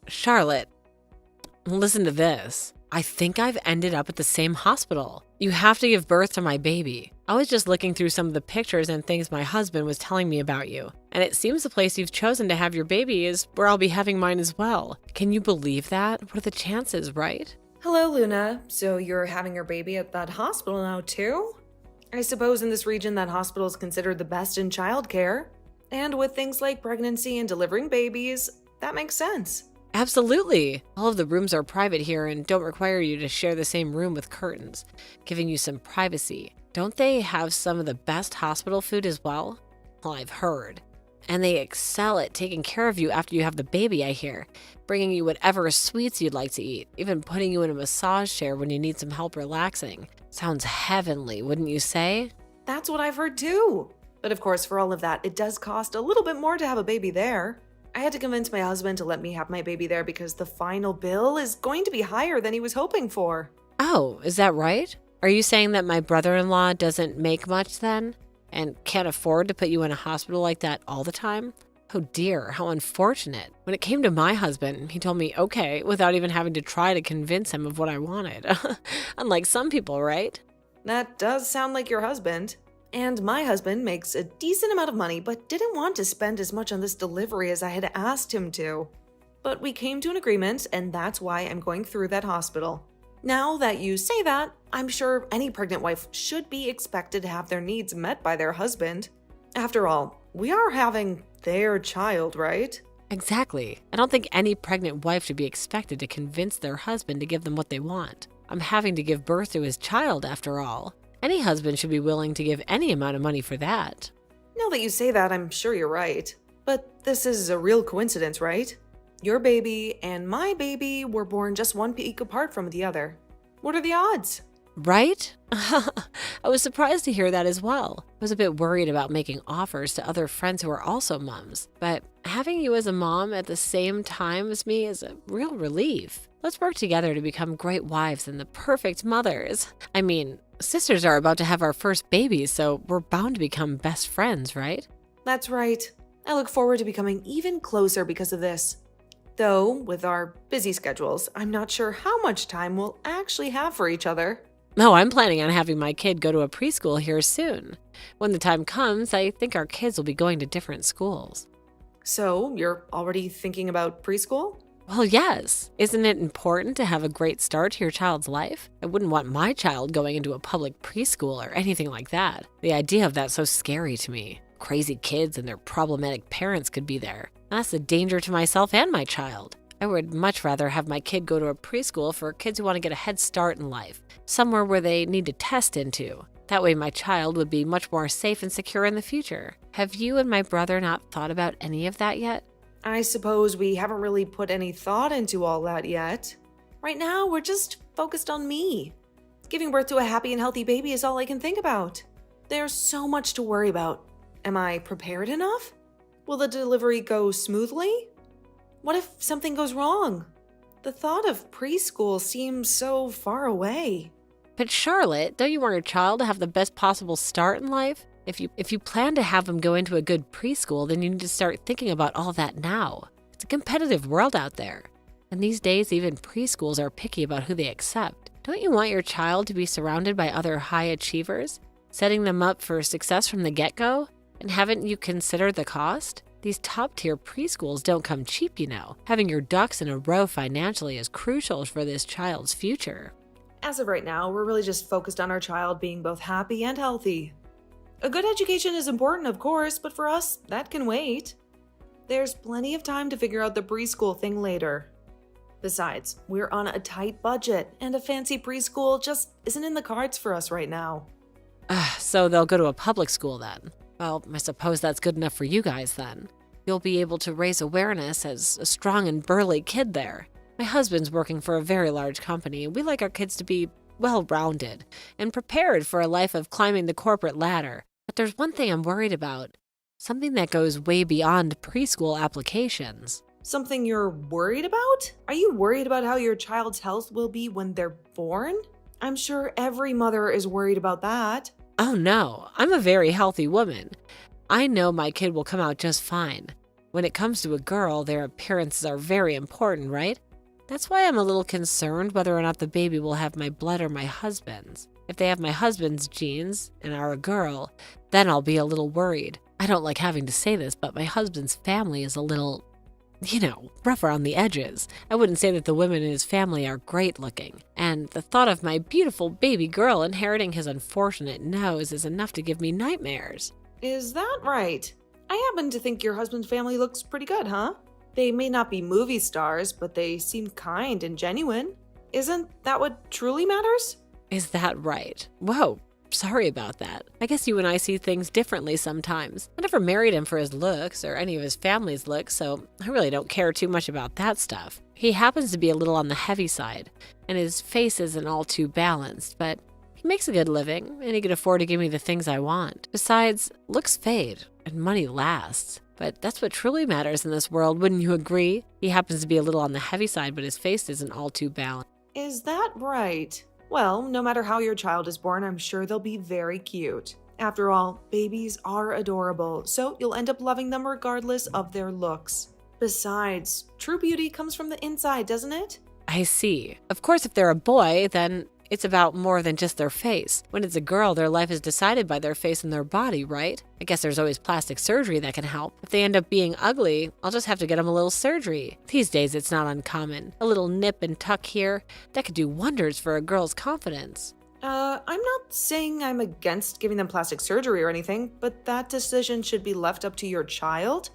Charlotte, listen to this. I think I've ended up at the same hospital. You have to give birth to my baby. I was just looking through some of the pictures and things my husband was telling me about you, and it seems the place you've chosen to have your baby is where I'll be having mine as well. Can you believe that? What are the chances, right? Hello, Luna. So you're having your baby at that hospital now, too? I suppose in this region that hospital is considered the best in childcare. And with things like pregnancy and delivering babies, that makes sense. Absolutely. All of the rooms are private here and don't require you to share the same room with curtains, giving you some privacy. Don't they have some of the best hospital food as well? Well, I've heard. And they excel at taking care of you after you have the baby, I hear, bringing you whatever sweets you'd like to eat, even putting you in a massage chair when you need some help relaxing. Sounds heavenly, wouldn't you say? That's what I've heard too. But of course, for all of that, it does cost a little bit more to have a baby there. I had to convince my husband to let me have my baby there because the final bill is going to be higher than he was hoping for. Oh, is that right? Are you saying that my brother-in-law doesn't make much then? And can't afford to put you in a hospital like that all the time? Oh dear, how unfortunate. When it came to my husband, he told me okay without even having to try to convince him of what I wanted. Unlike some people, right? That does sound like your husband. And my husband makes a decent amount of money, but didn't want to spend as much on this delivery as I had asked him to. But we came to an agreement, and that's why I'm going through that hospital. Now that you say that, I'm sure any pregnant wife should be expected to have their needs met by their husband. After all, we are having their child, right? Exactly. I don't think any pregnant wife should be expected to convince their husband to give them what they want. I'm having to give birth to his child after all. Any husband should be willing to give any amount of money for that. Now that you say that, I'm sure you're right. But this is a real coincidence, right? Your baby and my baby were born just 1 week apart from the other. What are the odds? Right? I was surprised to hear that as well. I was a bit worried about making offers to other friends who are also moms, but having you as a mom at the same time as me is a real relief. Let's work together to become great wives and the perfect mothers. I mean, sisters are about to have our first baby, so we're bound to become best friends, right? That's right. I look forward to becoming even closer because of this. Though, with our busy schedules, I'm not sure how much time we'll actually have for each other. No, I'm planning on having my kid go to a preschool here soon. When the time comes, I think our kids will be going to different schools. So, you're already thinking about preschool? Well, yes. Isn't it important to have a great start to your child's life? I wouldn't want my child going into a public preschool or anything like that. The idea of that's so scary to me. Crazy kids and their problematic parents could be there. That's a danger to myself and my child. I would much rather have my kid go to a preschool for kids who want to get a head start in life, somewhere where they need to test into. That way my child would be much more safe and secure in the future. Have you and my brother not thought about any of that yet? I suppose we haven't really put any thought into all that yet. Right now, we're just focused on me. Giving birth to a happy and healthy baby is all I can think about. There's so much to worry about. Am I prepared enough? Will the delivery go smoothly? What if something goes wrong? The thought of preschool seems so far away. But Charlotte, don't you want your child to have the best possible start in life? If you plan to have them go into a good preschool, then you need to start thinking about all that now. It's a competitive world out there. And these days, even preschools are picky about who they accept. Don't you want your child to be surrounded by other high achievers, setting them up for success from the get-go? And haven't you considered the cost? These top-tier preschools don't come cheap, you know. Having your ducks in a row financially is crucial for this child's future. As of right now, we're really just focused on our child being both happy and healthy. A good education is important, of course, but for us, that can wait. There's plenty of time to figure out the preschool thing later. Besides, we're on a tight budget, and a fancy preschool just isn't in the cards for us right now. So they'll go to a public school then? Well, I suppose that's good enough for you guys then. You'll be able to raise awareness as a strong and burly kid there. My husband's working for a very large company. We like our kids to be well-rounded and prepared for a life of climbing the corporate ladder. But there's one thing I'm worried about. Something that goes way beyond preschool applications. Something you're worried about? Are you worried about how your child's health will be when they're born? I'm sure every mother is worried about that. Oh no, I'm a very healthy woman. I know my kid will come out just fine. when it comes to a girl, their appearances are very important, right? That's why I'm a little concerned whether or not the baby will have my blood or my husband's. If they have my husband's genes and are a girl, then I'll be a little worried. I don't like having to say this, but my husband's family is a little, rough around the edges. I wouldn't say that the women in his family are great looking. And the thought of my beautiful baby girl inheriting his unfortunate nose is enough to give me nightmares. Is that right? I happen to think your husband's family looks pretty good, huh? They may not be movie stars, but they seem kind and genuine. Isn't that what truly matters? Is that right? Whoa, sorry about that. I guess you and I see things differently sometimes. I never married him for his looks or any of his family's looks, so I really don't care too much about that stuff. He happens to be a little on the heavy side, and his face isn't all too balanced, but he makes a good living, and he can afford to give me the things I want. Besides, looks fade, and money lasts. But that's what truly matters in this world, wouldn't you agree? He happens to be a little on the heavy side, but his face isn't all too balanced. Is that right? Well, no matter how your child is born, I'm sure they'll be very cute. After all, babies are adorable, so you'll end up loving them regardless of their looks. Besides, true beauty comes from the inside, doesn't it? I see. Of course, if they're a boy, then it's about more than just their face. When it's a girl, their life is decided by their face and their body, right? I guess there's always plastic surgery that can help. If they end up being ugly, I'll just have to get them a little surgery. These days, it's not uncommon. A little nip and tuck here, that could do wonders for a girl's confidence. I'm not saying I'm against giving them plastic surgery or anything, but that decision should be left up to your child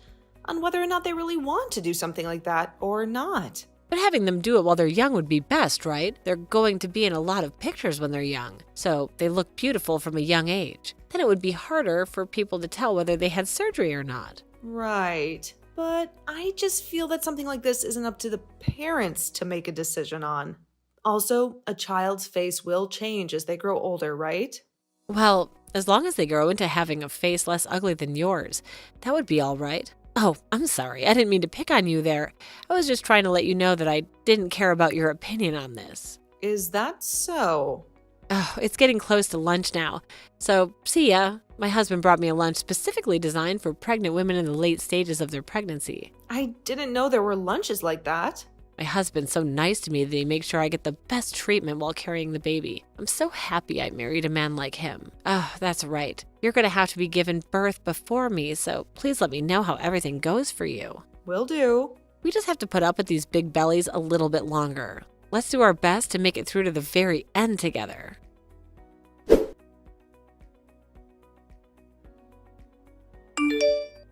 on whether or not they really want to do something like that or not. But having them do it while they're young would be best, right? They're going to be in a lot of pictures when they're young, so they look beautiful from a young age. Then it would be harder for people to tell whether they had surgery or not. Right. But I just feel that something like this isn't up to the parents to make a decision on. Also, a child's face will change as they grow older, right? Well, as long as they grow into having a face less ugly than yours, that would be all right. Oh, I'm sorry. I didn't mean to pick on you there. I was just trying to let you know that I didn't care about your opinion on this. Is that so? Oh, it's getting close to lunch now. So, see ya. My husband brought me a lunch specifically designed for pregnant women in the late stages of their pregnancy. I didn't know there were lunches like that. My husband's so nice to me that he makes sure I get the best treatment while carrying the baby. I'm so happy I married a man like him. Oh, that's right. You're going to have to be given birth before me, so please let me know how everything goes for you. Will do. We just have to put up with these big bellies a little bit longer. Let's do our best to make it through to the very end together.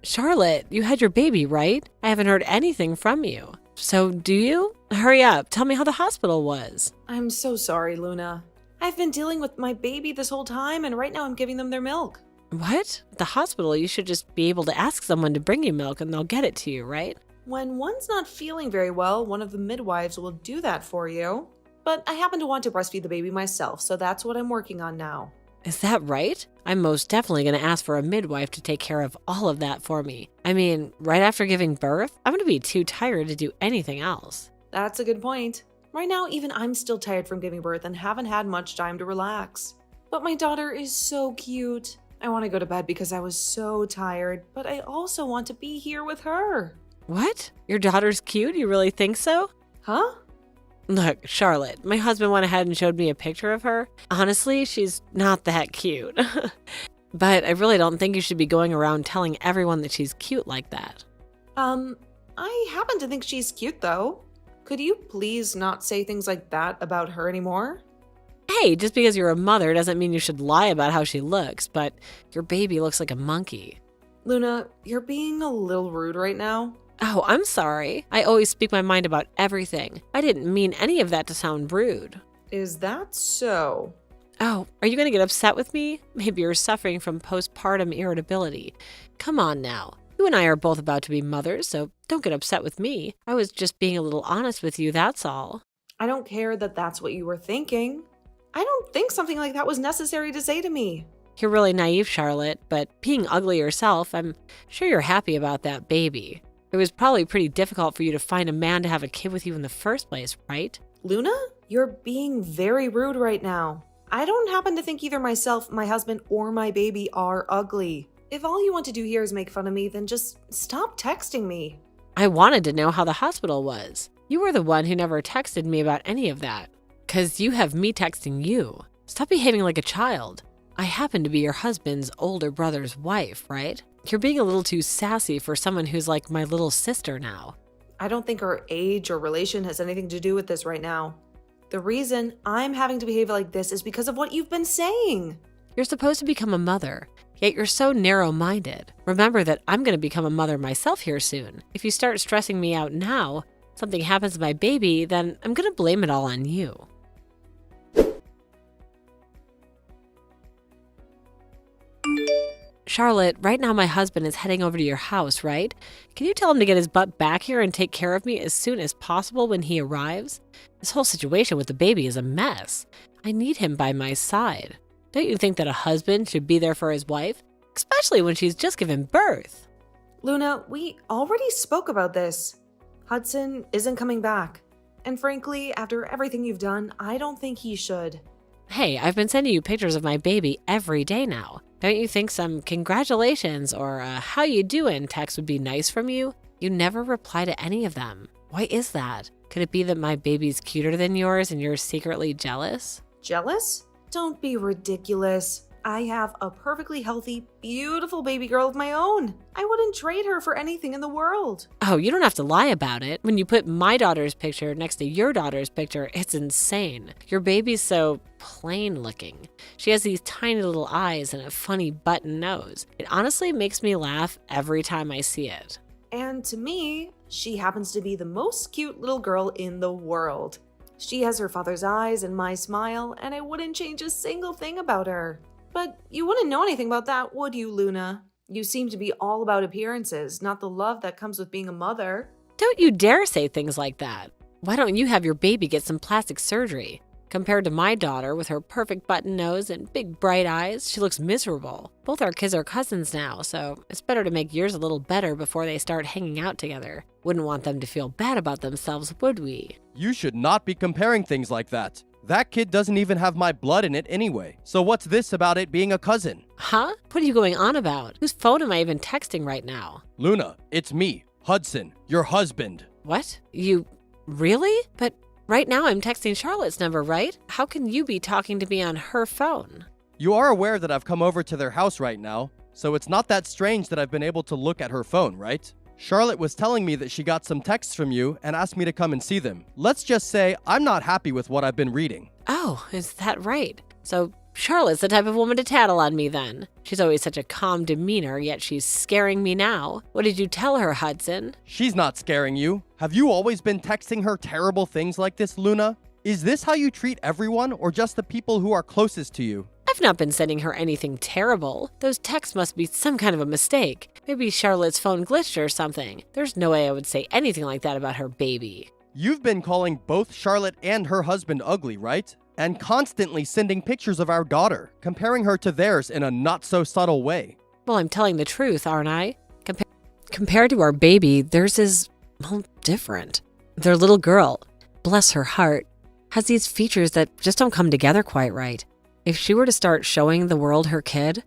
Charlotte, you had your baby, right? I haven't heard anything from you. So do you? Hurry up, tell me how the hospital was. I'm so sorry, Luna. I've been dealing with my baby this whole time, and right now I'm giving them their milk. What? At the hospital, you should just be able to ask someone to bring you milk and they'll get it to you, right? When one's not feeling very well, one of the midwives will do that for you. But I happen to want to breastfeed the baby myself, so that's what I'm working on now. Is that right? I'm most definitely going to ask for a midwife to take care of all of that for me. I mean, right after giving birth, I'm going to be too tired to do anything else. That's a good point. Right now, even I'm still tired from giving birth and haven't had much time to relax. But my daughter is so cute. I want to go to bed because I was so tired, but I also want to be here with her. What? Your daughter's cute? You really think so? Huh? Look, Charlotte, my husband went ahead and showed me a picture of her. Honestly, she's not that cute. But I really don't think you should be going around telling everyone that she's cute like that. I happen to think she's cute though. Could you please not say things like that about her anymore? Hey, just because you're a mother doesn't mean you should lie about how she looks, but your baby looks like a monkey. Luna, you're being a little rude right now. Oh, I'm sorry. I always speak my mind about everything. I didn't mean any of that to sound rude. Is that so? Oh, are you going to get upset with me? Maybe you're suffering from postpartum irritability. Come on now. You and I are both about to be mothers, so don't get upset with me. I was just being a little honest with you, that's all. I don't care that that's what you were thinking. I don't think something like that was necessary to say to me. You're really naive, Charlotte, but being ugly yourself, I'm sure you're happy about that baby. It was probably pretty difficult for you to find a man to have a kid with you in the first place, right? Luna, you're being very rude right now. I don't happen to think either myself, my husband, or my baby are ugly. If all you want to do here is make fun of me, then just stop texting me. I wanted to know how the hospital was. You were the one who never texted me about any of that. 'Cause you have me texting you. Stop behaving like a child. I happen to be your husband's older brother's wife, right? You're being a little too sassy for someone who's like my little sister now. I don't think our age or relation has anything to do with this right now. The reason I'm having to behave like this is because of what you've been saying. You're supposed to become a mother, yet you're so narrow-minded. Remember that I'm going to become a mother myself here soon. If you start stressing me out now, something happens to my baby, then I'm going to blame it all on you. Charlotte, right now my husband is heading over to your house, right? Can you tell him to get his butt back here and take care of me as soon as possible when he arrives? This whole situation with the baby is a mess. I need him by my side. Don't you think that a husband should be there for his wife? Especially when she's just given birth. Luna, we already spoke about this. Hudson isn't coming back. And frankly, after everything you've done, I don't think he should. Hey, I've been sending you pictures of my baby every day now. Don't you think some congratulations or how you doing text would be nice from you? You never reply to any of them. Why is that? Could it be that my baby's cuter than yours and you're secretly jealous? Jealous? Don't be ridiculous. I have a perfectly healthy, beautiful baby girl of my own. I wouldn't trade her for anything in the world. Oh, you don't have to lie about it. When you put my daughter's picture next to your daughter's picture, it's insane. Your baby's so plain looking. She has these tiny little eyes and a funny button nose. It honestly makes me laugh every time I see it. And to me, she happens to be the most cute little girl in the world. She has her father's eyes and my smile, and I wouldn't change a single thing about her. But you wouldn't know anything about that, would you, Luna? You seem to be all about appearances, not the love that comes with being a mother. Don't you dare say things like that. Why don't you have your baby get some plastic surgery? Compared to my daughter with her perfect button nose and big bright eyes, she looks miserable. Both our kids are cousins now, so it's better to make yours a little better before they start hanging out together. Wouldn't want them to feel bad about themselves, would we? You should not be comparing things like that. That kid doesn't even have my blood in it anyway. So what's this about it being a cousin? Huh? What are you going on about? Whose phone am I even texting right now? Luna, it's me, Hudson, your husband. What? You really? But right now I'm texting Charlotte's number, right? How can you be talking to me on her phone? You are aware that I've come over to their house right now, so it's not that strange that I've been able to look at her phone, right? Charlotte was telling me that she got some texts from you and asked me to come and see them. Let's just say I'm not happy with what I've been reading. Oh, is that right? So Charlotte's the type of woman to tattle on me then. She's always such a calm demeanor, yet she's scaring me now. What did you tell her, Hudson? She's not scaring you. Have you always been texting her terrible things like this, Luna? Is this how you treat everyone or just the people who are closest to you? I've not been sending her anything terrible. Those texts must be some kind of a mistake. Maybe Charlotte's phone glitched or something. There's no way I would say anything like that about her baby. You've been calling both Charlotte and her husband ugly, right? And constantly sending pictures of our daughter, comparing her to theirs in a not-so-subtle way. Well, I'm telling the truth, aren't I? Compared to our baby, theirs is, well, different. Their little girl, bless her heart, has these features that just don't come together quite right. If she were to start showing the world her kid,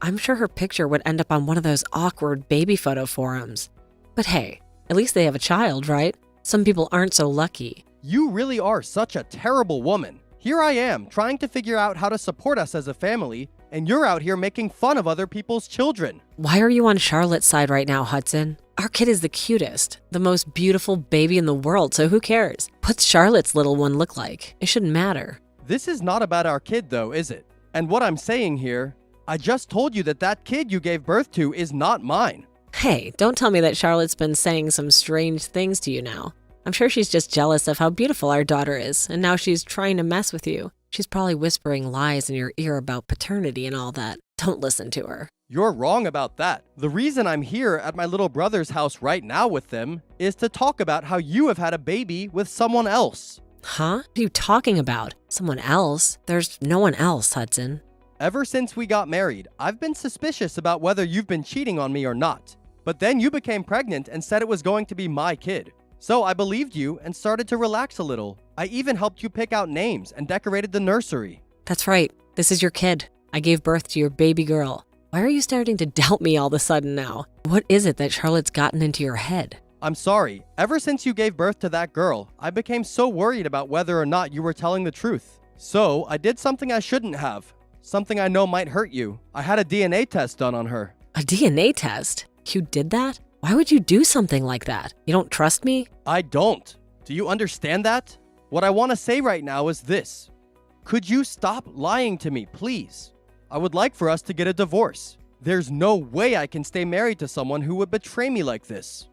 I'm sure her picture would end up on one of those awkward baby photo forums. But hey, at least they have a child, right? Some people aren't so lucky. You really are such a terrible woman. Here I am, trying to figure out how to support us as a family, and you're out here making fun of other people's children. Why are you on Charlotte's side right now, Hudson? Our kid is the cutest, the most beautiful baby in the world, so who cares? What's Charlotte's little one look like? It shouldn't matter. This is not about our kid though, is it? And what I'm saying here, I just told you that kid you gave birth to is not mine. Hey, don't tell me that Charlotte's been saying some strange things to you now. I'm sure she's just jealous of how beautiful our daughter is, and now she's trying to mess with you. She's probably whispering lies in your ear about paternity and all that. Don't listen to her. You're wrong about that. The reason I'm here at my little brother's house right now with them is to talk about how you have had a baby with someone else. Huh? What are you talking about? Someone else? There's no one else, Hudson. Ever since we got married, I've been suspicious about whether you've been cheating on me or not. But then you became pregnant and said it was going to be my kid. So I believed you and started to relax a little. I even helped you pick out names and decorated the nursery. That's right. This is your kid. I gave birth to your baby girl. Why are you starting to doubt me all of a sudden now? What is it that Charlotte's gotten into your head? I'm sorry. Ever since you gave birth to that girl, I became so worried about whether or not you were telling the truth. So I did something I shouldn't have. Something I know might hurt you. I had a DNA test done on her. A DNA test? You did that? Why would you do something like that? You don't trust me? I don't. Do you understand that? What I want to say right now is this. Could you stop lying to me, please? I would like for us to get a divorce. There's no way I can stay married to someone who would betray me like this.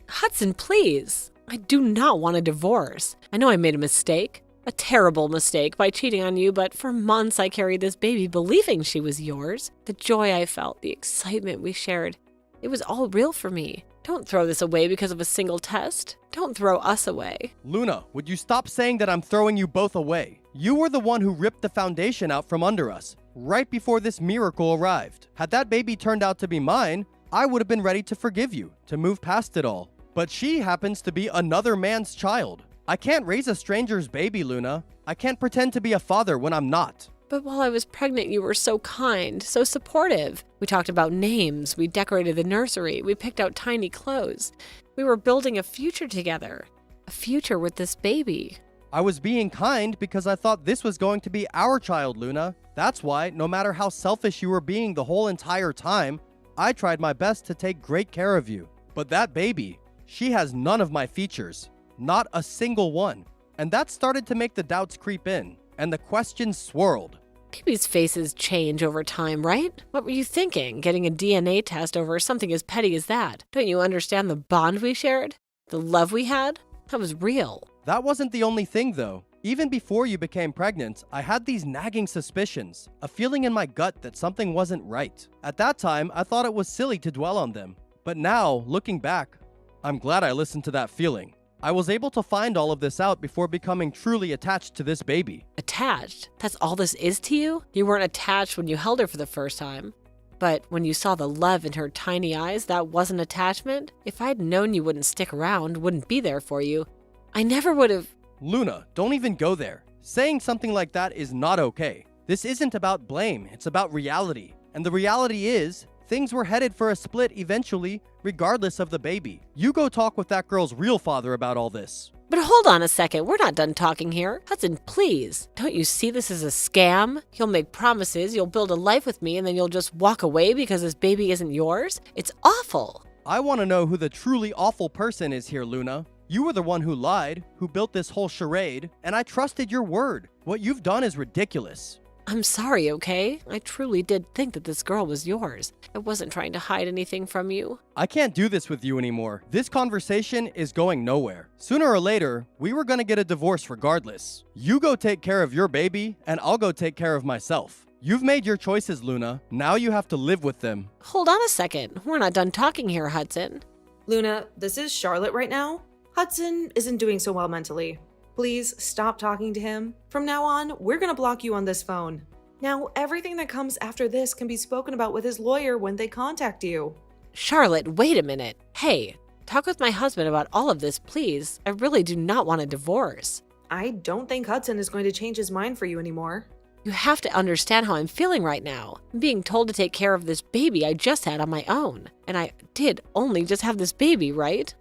Hudson, please. I do not want a divorce. I know I made a mistake. A terrible mistake by cheating on you, but for months I carried this baby believing she was yours. The joy I felt, the excitement we shared, it was all real for me. Don't throw this away because of a single test. Don't throw us away. Luna, would you stop saying that I'm throwing you both away? You were the one who ripped the foundation out from under us, right before this miracle arrived. Had that baby turned out to be mine, I would have been ready to forgive you, to move past it all. But she happens to be another man's child. I can't raise a stranger's baby, Luna. I can't pretend to be a father when I'm not. But while I was pregnant, you were so kind, so supportive. We talked about names, we decorated the nursery, we picked out tiny clothes. We were building a future together. A future with this baby. I was being kind because I thought this was going to be our child, Luna. That's why, no matter how selfish you were being the whole entire time, I tried my best to take great care of you. But that baby, she has none of my features. Not a single one. And that started to make the doubts creep in, and the questions swirled. Babies' faces change over time, right? What were you thinking, getting a DNA test over something as petty as that? Don't you understand the bond we shared? The love we had? That was real. That wasn't the only thing, though. Even before you became pregnant, I had these nagging suspicions, a feeling in my gut that something wasn't right. At that time, I thought it was silly to dwell on them. But now, looking back, I'm glad I listened to that feeling. I was able to find all of this out before becoming truly attached to this baby. Attached? That's all this is to you? You weren't attached when you held her for the first time. But when you saw the love in her tiny eyes, that wasn't attachment? If I'd known you wouldn't stick around, wouldn't be there for you, I never would have... Luna, don't even go there. Saying something like that is not okay. This isn't about blame, it's about reality. And the reality is, things were headed for a split eventually, regardless of the baby. You go talk with that girl's real father about all this. But hold on a second, we're not done talking here. Hudson, please. Don't you see this as a scam? You'll make promises, you'll build a life with me, and then you'll just walk away because this baby isn't yours? It's awful. I want to know who the truly awful person is here, Luna. You were the one who lied, who built this whole charade, and I trusted your word. What you've done is ridiculous. I'm sorry, okay? I truly did think that this girl was yours. I wasn't trying to hide anything from you. I can't do this with you anymore. This conversation is going nowhere. Sooner or later, we were gonna get a divorce regardless. You go take care of your baby, and I'll go take care of myself. You've made your choices, Luna. Now you have to live with them. Hold on a second. We're not done talking here, Hudson. Luna, this is Charlotte right now. Hudson isn't doing so well mentally. Please stop talking to him. From now on, we're gonna block you on this phone. Now, everything that comes after this can be spoken about with his lawyer when they contact you. Charlotte, wait a minute. Hey, talk with my husband about all of this, please. I really do not want a divorce. I don't think Hudson is going to change his mind for you anymore. You have to understand how I'm feeling right now. I'm being told to take care of this baby I just had on my own. And I did only just have this baby, right?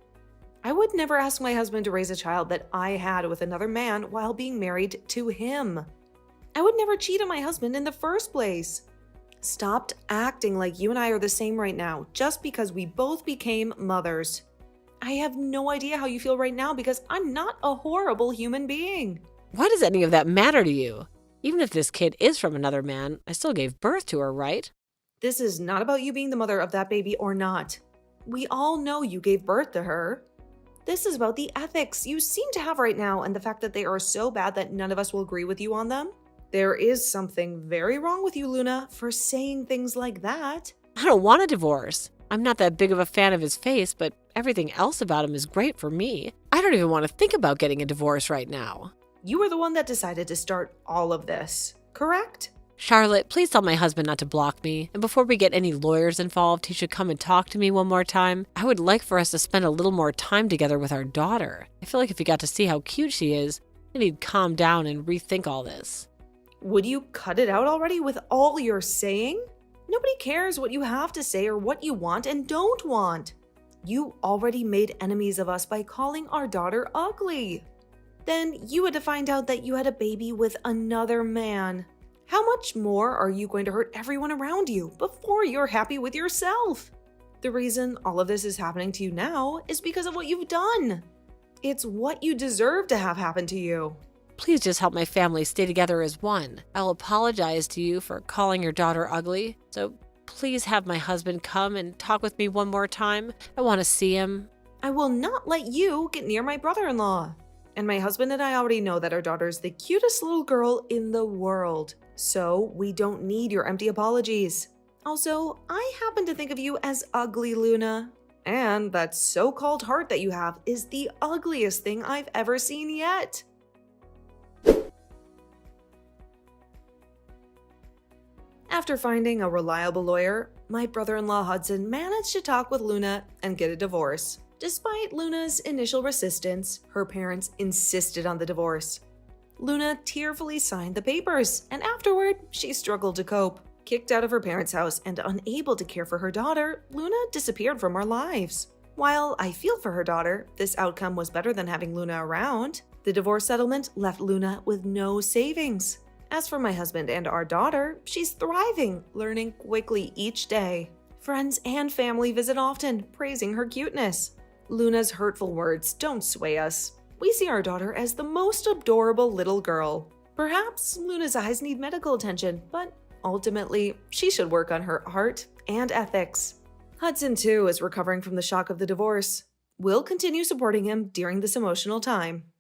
I would never ask my husband to raise a child that I had with another man while being married to him. I would never cheat on my husband in the first place. Stop acting like you and I are the same right now just because we both became mothers. I have no idea how you feel right now because I'm not a horrible human being. Why does any of that matter to you? Even if this kid is from another man, I still gave birth to her, right? This is not about you being the mother of that baby or not. We all know you gave birth to her. This is about the ethics you seem to have right now and the fact that they are so bad that none of us will agree with you on them. There is something very wrong with you, Luna, for saying things like that. I don't want a divorce. I'm not that big of a fan of his face, but everything else about him is great for me. I don't even want to think about getting a divorce right now. You were the one that decided to start all of this, correct? Charlotte, please tell my husband not to block me. And before we get any lawyers involved, he should come and talk to me one more time. I would like for us to spend a little more time together with our daughter. I feel like if he got to see how cute she is, I need to calm down and rethink all this. Would you cut it out already with all you're saying? Nobody cares what you have to say or what you want and don't want. You already made enemies of us by calling our daughter ugly. Then you had to find out that you had a baby with another man. How much more are you going to hurt everyone around you before you're happy with yourself? The reason all of this is happening to you now is because of what you've done. It's what you deserve to have happen to you. Please just help my family stay together as one. I'll apologize to you for calling your daughter ugly. So please have my husband come and talk with me one more time. I want to see him. I will not let you get near my brother-in-law. And my husband and I already know that our daughter's the cutest little girl in the world. So we don't need your empty apologies. Also, I happen to think of you as ugly, Luna. And that so-called heart that you have is the ugliest thing I've ever seen yet. After finding a reliable lawyer, my brother-in-law Hudson managed to talk with Luna and get a divorce. Despite Luna's initial resistance, her parents insisted on the divorce. Luna tearfully signed the papers, and afterward, she struggled to cope. Kicked out of her parents' house and unable to care for her daughter, Luna disappeared from our lives. While I feel for her daughter, this outcome was better than having Luna around. The divorce settlement left Luna with no savings. As for my husband and our daughter, she's thriving, learning quickly each day. Friends and family visit often, praising her cuteness. Luna's hurtful words don't sway us. We see our daughter as the most adorable little girl. Perhaps Luna's eyes need medical attention, but ultimately, she should work on her art and ethics. Hudson, too, is recovering from the shock of the divorce. We'll continue supporting him during this emotional time.